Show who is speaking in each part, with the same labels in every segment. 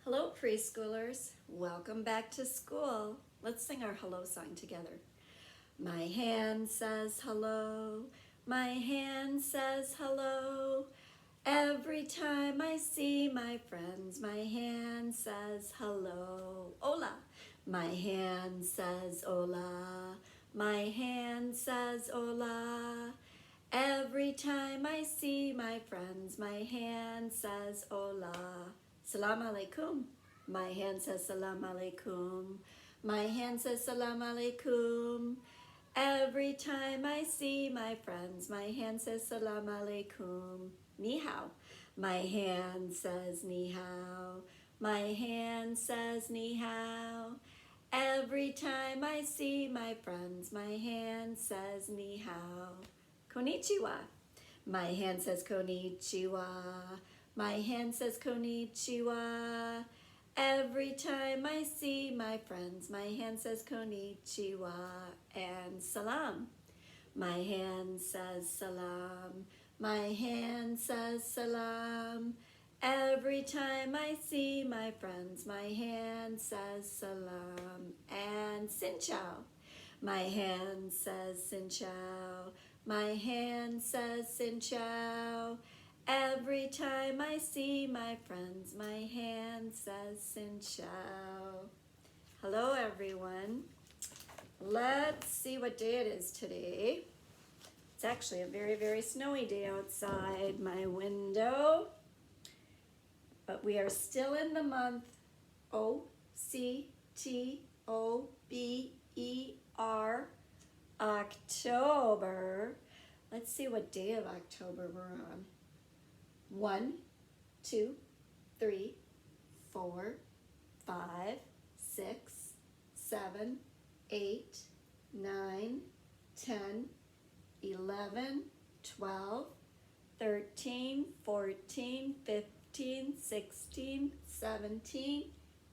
Speaker 1: Hello, preschoolers. Welcome back to school. Let's sing our hello song together. My hand says hello. My hand says hello. Every time I see my friends, my hand says hello. Hola. My hand says hola. My hand says hola. Every time I see my friends, my hand says hola. Salam alaikum. My hand says salam alaikum. My hand says salam alaikum. Every time I see my friends, my hand says salam alaikum. Ni hao. My hand says ni hao. My hand says ni hao. Every time I see my friends, my hand says ni hao. Konnichiwa. My hand says konnichiwa. My hand says konnichiwa. Every time I see my friends, my hand says konnichiwa and salam. My hand says salam. My hand says salam. Every time I see my friends, my hand says salam and sin chow. My hand says sin chow. My hand says sin chow. Every time I see my friends, my hand says sin chow. Hello, everyone. Let's see what day it is today. It's actually a very, very snowy day outside my window. But we are still in the month O-C-T-O-B-E-R, October. Let's see what day of October we're on. 1, 2, 3, 4, 5, 6, 7, 8, 9, 10, 11, 12, 13, 14, 15, 16, 17,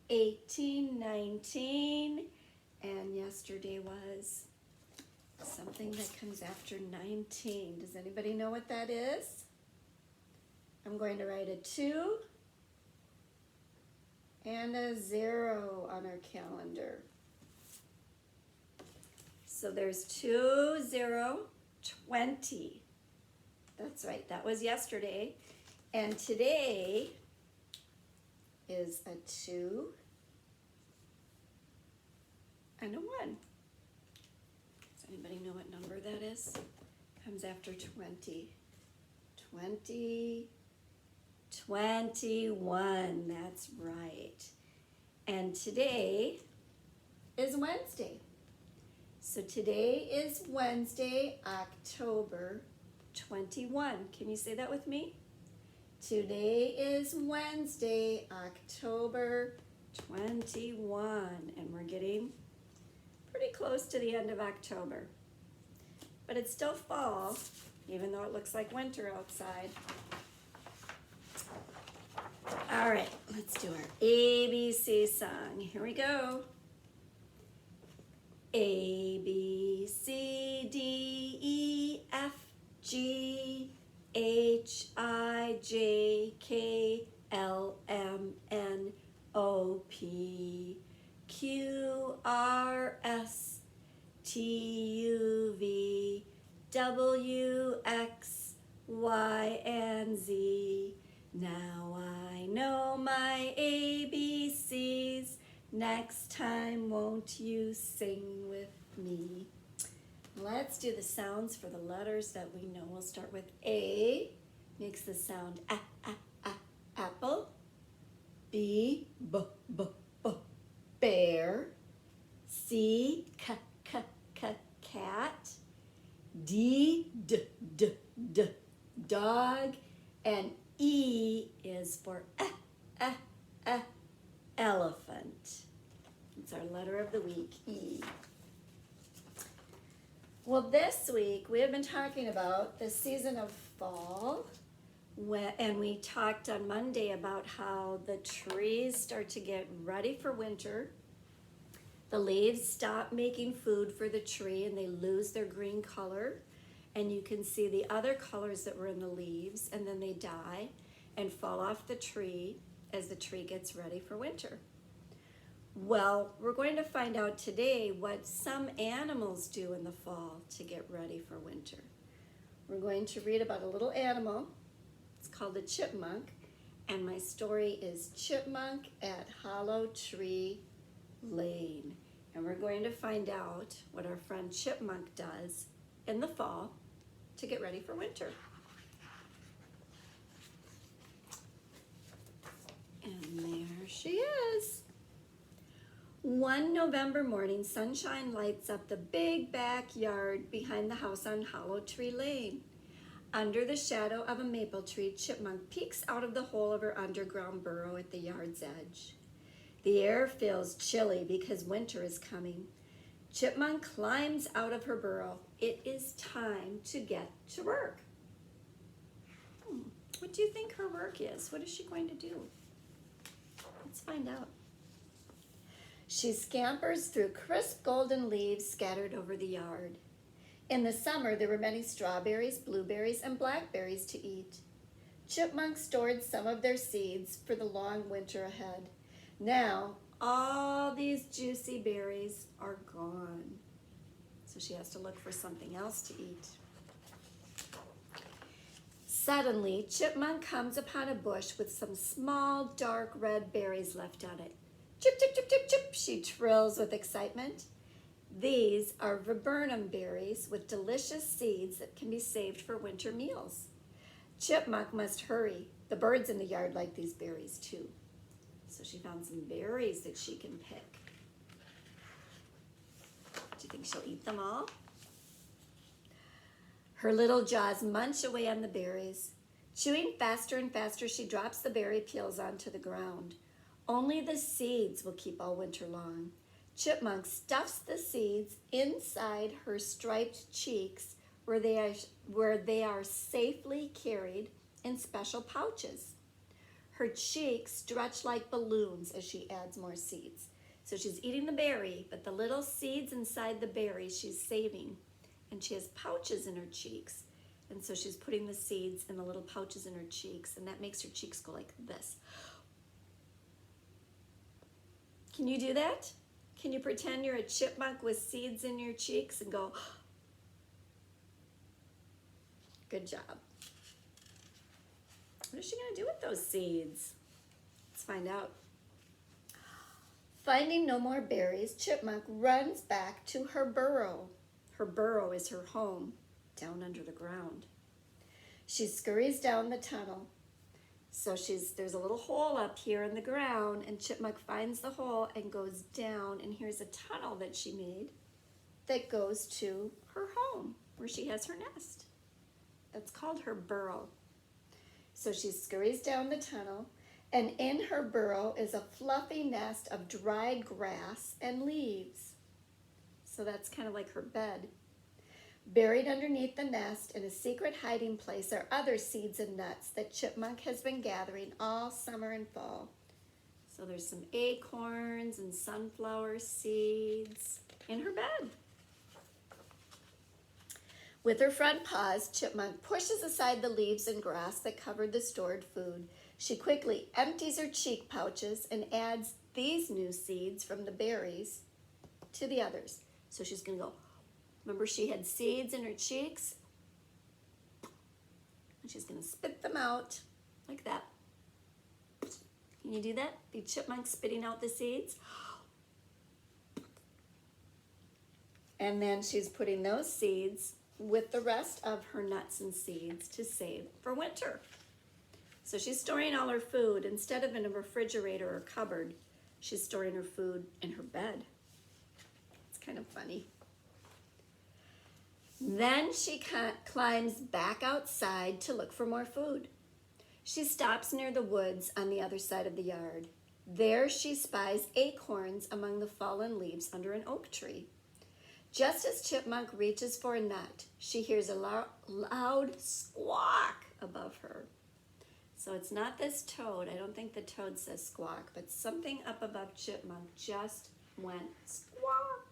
Speaker 1: 18, 19, and yesterday was something that comes after 19. Does anybody know what that is? I'm going to write a 2 and a 0 on our calendar. So there's 2, 0, 20. That's right, that was yesterday. And today is a 2 and a 1. Does anybody know what number that is? Comes after 20. 20, 21, that's right. And today is Wednesday. So today is Wednesday, October 21. Can you say that with me? Today is Wednesday, October 21, and we're getting pretty close to the end of October. But it's still fall, even though it looks like winter outside. All right, let's do our ABC song. Here we go. A, B, C, D, E, F, G, H, I, J, K, L, M, N, O, P, Q, R, S, T, U, V, W, X, Y, and Z. Now I know my ABCs. Next time, won't you sing with me? Let's do the sounds for the letters that we know. We'll start with A, makes the sound apple. B, bear. C, cat. D, dog. And E is for elephant. It's our letter of the week, E. Well, this week we have been talking about the season of fall, and we talked on Monday about how the trees start to get ready for winter. The leaves stop making food for the tree and they lose their green color, and you can see the other colors that were in the leaves, and then they die and fall off the tree, as the tree gets ready for winter? Well, we're going to find out today what some animals do in the fall to get ready for winter. We're going to read about a little animal. It's called a chipmunk, and my story is Chipmunk at Hollow Tree Lane. And we're going to find out what our friend Chipmunk does in the fall to get ready for winter. And there she is. One November morning, sunshine lights up the big backyard behind the house on Hollow Tree Lane. Under the shadow of a maple tree, Chipmunk peeks out of the hole of her underground burrow at the yard's edge. The air feels chilly because winter is coming. Chipmunk climbs out of her burrow. It is time to get to work. What do you think her work is? What is she going to do? Let's find out. She scampers through crisp golden leaves scattered over the yard. In the summer, there were many strawberries, blueberries, and blackberries to eat. Chipmunk stored some of their seeds for the long winter ahead. Now, all these juicy berries are gone. So she has to look for something else to eat. Suddenly, Chipmunk comes upon a bush with some small, dark red berries left on it. Chip, chip, chip, chip, chip, she trills with excitement. These are viburnum berries with delicious seeds that can be saved for winter meals. Chipmunk must hurry. The birds in the yard like these berries too. So she found some berries that she can pick. Do you think she'll eat them all? Her little jaws munch away on the berries. Chewing faster and faster, she drops the berry peels onto the ground. Only the seeds will keep all winter long. Chipmunk stuffs the seeds inside her striped cheeks where they are safely carried in special pouches. Her cheeks stretch like balloons as she adds more seeds. So she's eating the berry, but the little seeds inside the berry she's saving. And she has pouches in her cheeks. And so she's putting the seeds in the little pouches in her cheeks, and that makes her cheeks go like this. Can you do that? Can you pretend you're a chipmunk with seeds in your cheeks and go, good job. What is she going to do with those seeds? Let's find out. Finding no more berries, Chipmunk runs back to her burrow. Her burrow is her home, down under the ground. She scurries down the tunnel. So there's a little hole up here in the ground, and Chipmunk finds the hole and goes down, and here's a tunnel that she made that goes to her home, where she has her nest. That's called her burrow. So she scurries down the tunnel, and in her burrow is a fluffy nest of dried grass and leaves. So that's kind of like her bed. Buried underneath the nest in a secret hiding place are other seeds and nuts that Chipmunk has been gathering all summer and fall. So there's some acorns and sunflower seeds in her bed. With her front paws, Chipmunk pushes aside the leaves and grass that covered the stored food. She quickly empties her cheek pouches and adds these new seeds from the berries to the others. So she's going to go, remember she had seeds in her cheeks? And she's going to spit them out like that. Can you do that? The chipmunk spitting out the seeds. And then she's putting those seeds with the rest of her nuts and seeds to save for winter. So she's storing all her food. Instead of in a refrigerator or cupboard, she's storing her food in her bed. It's kind of funny. Then she climbs back outside to look for more food. She stops near the woods on the other side of the yard. There she spies acorns among the fallen leaves under an oak tree. Just as Chipmunk reaches for a nut, she hears a loud squawk above her. So it's not this toad. I don't think the toad says squawk, but something up above Chipmunk just went squawk.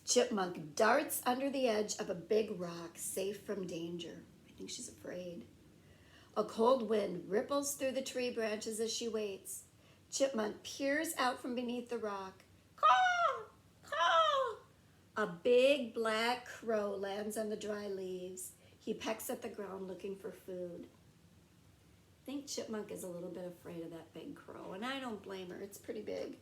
Speaker 1: Chipmunk darts under the edge of a big rock, safe from danger. I think she's afraid. A cold wind ripples through the tree branches as she waits. Chipmunk peers out from beneath the rock. Caw! Caw! A big black crow lands on the dry leaves. He pecks at the ground looking for food. I think Chipmunk is a little bit afraid of that big crow, and I don't blame her. It's pretty big.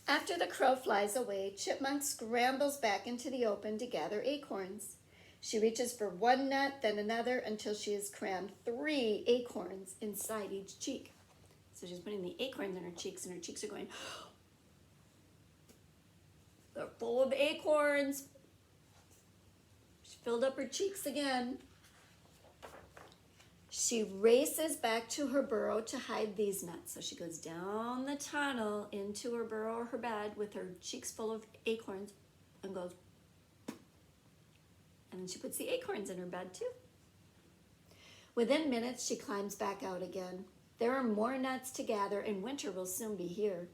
Speaker 1: After the crow flies away, Chipmunk scrambles back into the open to gather acorns. She reaches for one nut, then another, until she has crammed 3 acorns inside each cheek. So she's putting the acorns in her cheeks, and her cheeks are going, they're full of acorns. She filled up her cheeks again. She races back to her burrow to hide these nuts. So she goes down the tunnel into her burrow or her bed with her cheeks full of acorns and goes, and then she puts the acorns in her bed too. Within minutes, she climbs back out again. There are more nuts to gather, and winter will soon be here.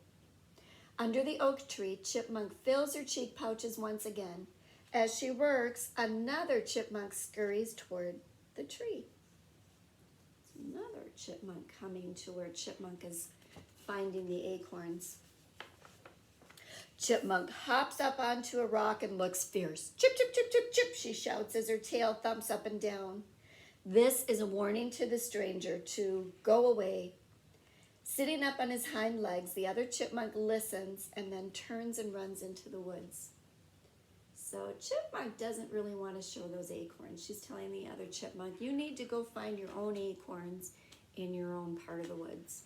Speaker 1: Under the oak tree, Chipmunk fills her cheek pouches once again. As she works, another chipmunk scurries toward the tree. Another chipmunk coming to where Chipmunk is finding the acorns. Chipmunk hops up onto a rock and looks fierce. Chip, chip, chip, chip, chip, she shouts as her tail thumps up and down. This is a warning to the stranger to go away. Sitting up on his hind legs, the other chipmunk listens and then turns and runs into the woods. So Chipmunk doesn't really want to show those acorns. She's telling the other chipmunk, you need to go find your own acorns in your own part of the woods.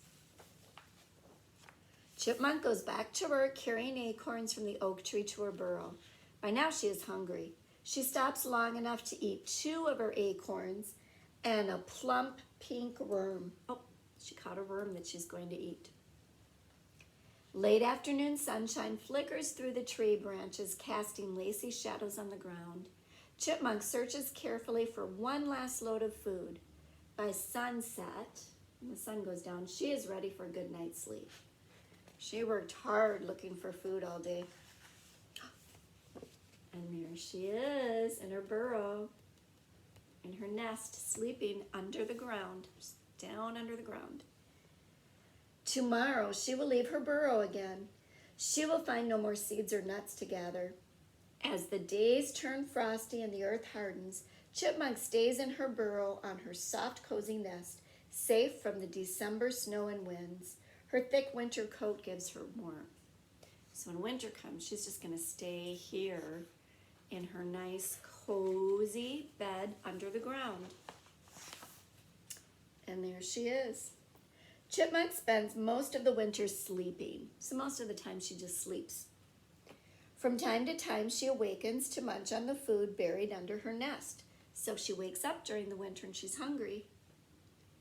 Speaker 1: Chipmunk goes back to work carrying acorns from the oak tree to her burrow. By now she is hungry. She stops long enough to eat 2 of her acorns and a plump pink worm. Oh, she caught a worm that she's going to eat. Late afternoon sunshine flickers through the tree branches, casting lacy shadows on the ground. Chipmunk searches carefully for one last load of food. By sunset, when the sun goes down, she is ready for a good night's sleep. She worked hard looking for food all day. And there she is in her burrow, in her nest, sleeping under the ground, just down under the ground. Tomorrow she will leave her burrow again. She will find no more seeds or nuts to gather. As the days turn frosty and the earth hardens, Chipmunk stays in her burrow on her soft, cozy nest, safe from the December snow and winds. Her thick winter coat gives her warmth. So when winter comes, she's just going to stay here in her nice, cozy bed under the ground. And there she is. Chipmunk spends most of the winter sleeping, so most of the time she just sleeps. From time to time, she awakens to munch on the food buried under her nest. So if she wakes up during the winter and she's hungry,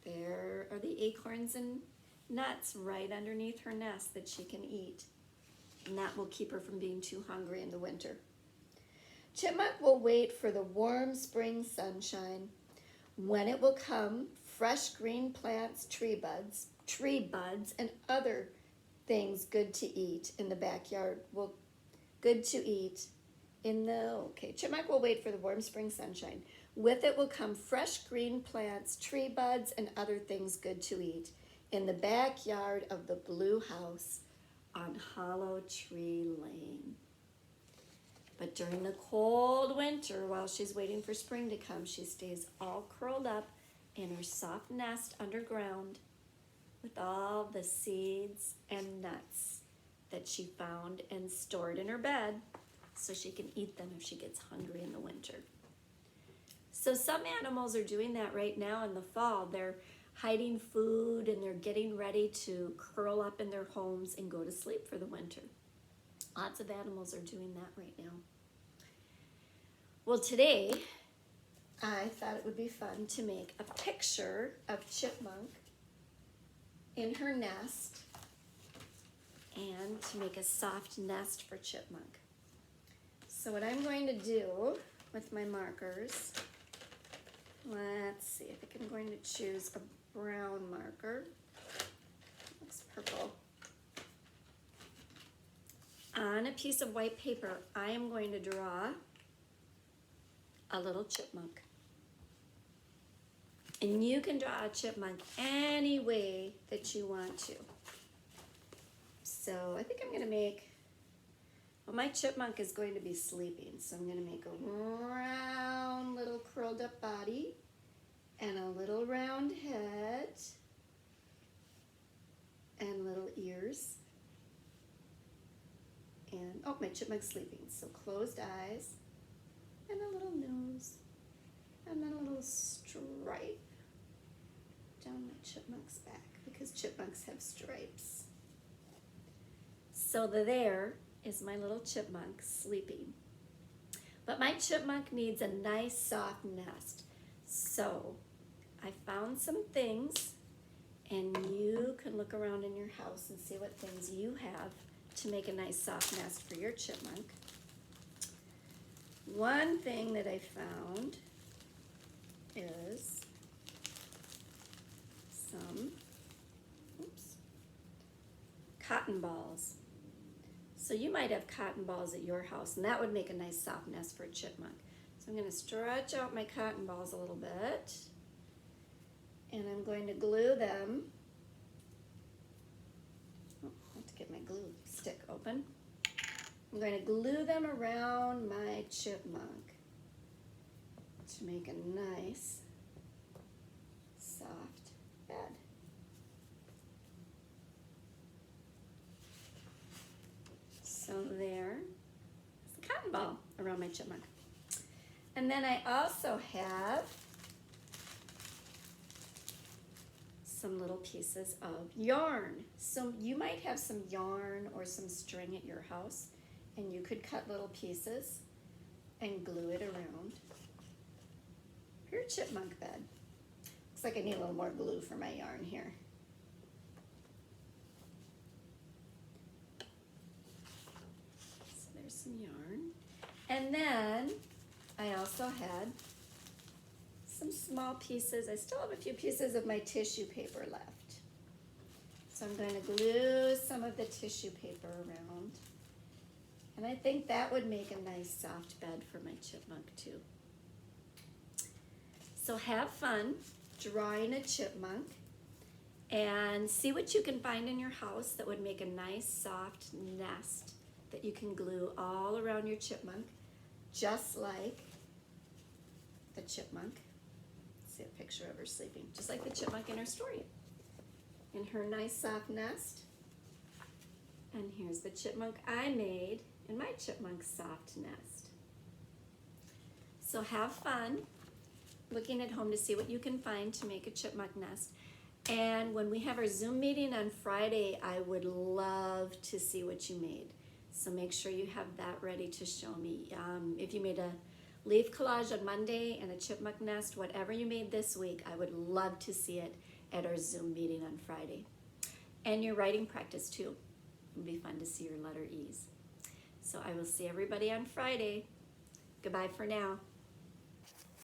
Speaker 1: there are the acorns and nuts right underneath her nest that she can eat. And that will keep her from being too hungry in the winter. Chipmunk will wait for the warm spring sunshine. When it will come, fresh green plants, tree buds, and other things good to eat in the backyard Chipmunk will wait for the warm spring sunshine. With it will come fresh green plants, tree buds, and other things good to eat in the backyard of the blue house on Hollow Tree Lane. But during the cold winter, while she's waiting for spring to come, she stays all curled up in her soft nest underground with all the seeds and nuts that she found and stored in her bed so she can eat them if she gets hungry in the winter. So some animals are doing that right now in the fall. They're hiding food and they're getting ready to curl up in their homes and go to sleep for the winter. Lots of animals are doing that right now. Well, today I thought it would be fun to make a picture of Chipmunk in her nest and to make a soft nest for Chipmunk. So what I'm going to do with my markers, let's see, I think I'm going to choose a brown marker. Looks purple. On a piece of white paper, I am going to draw a little chipmunk. And you can draw a chipmunk any way that you want to. So I think I'm going to make, well, my chipmunk is going to be sleeping. So I'm going to make a round little curled up body and a little round head and little ears. And, oh, my chipmunk's sleeping. So closed eyes and a little nose and then a little stripe down my chipmunk's back because chipmunks have stripes. So there is my little chipmunk sleeping. But my chipmunk needs a nice soft nest. So I found some things, and you can look around in your house and see what things you have to make a nice soft nest for your chipmunk. One thing that I found is some cotton balls. So you might have cotton balls at your house, and that would make a nice soft nest for a chipmunk. So I'm going to stretch out my cotton balls a little bit, and I'm going to glue them. Oh, I have to get my glue stick open. I'm going to glue them around my chipmunk to make a nice soft bed. So there's the cotton ball around my chipmunk. And then I also have some little pieces of yarn. So you might have some yarn or some string at your house, and you could cut little pieces and glue it around your chipmunk bed. Looks like I need a little more glue for my yarn here. So there's some yarn. And then I also had some small pieces. I still have a few pieces of my tissue paper left. So I'm going to glue some of the tissue paper around. And I think that would make a nice soft bed for my chipmunk too. So have fun drawing a chipmunk and see what you can find in your house that would make a nice soft nest that you can glue all around your chipmunk, just like the chipmunk. See a picture of her sleeping, just like the chipmunk in her story. In her nice soft nest. And here's the chipmunk I made in my chipmunk soft nest. So have fun looking at home to see what you can find to make a chipmunk nest. And when we have our Zoom meeting on Friday, I would love to see what you made. So make sure you have that ready to show me. If you made a leaf collage on Monday and a chipmunk nest, whatever you made this week, I would love to see it at our Zoom meeting on Friday. And your writing practice too. It would be fun to see your letter E's. So I will see everybody on Friday. Goodbye for now.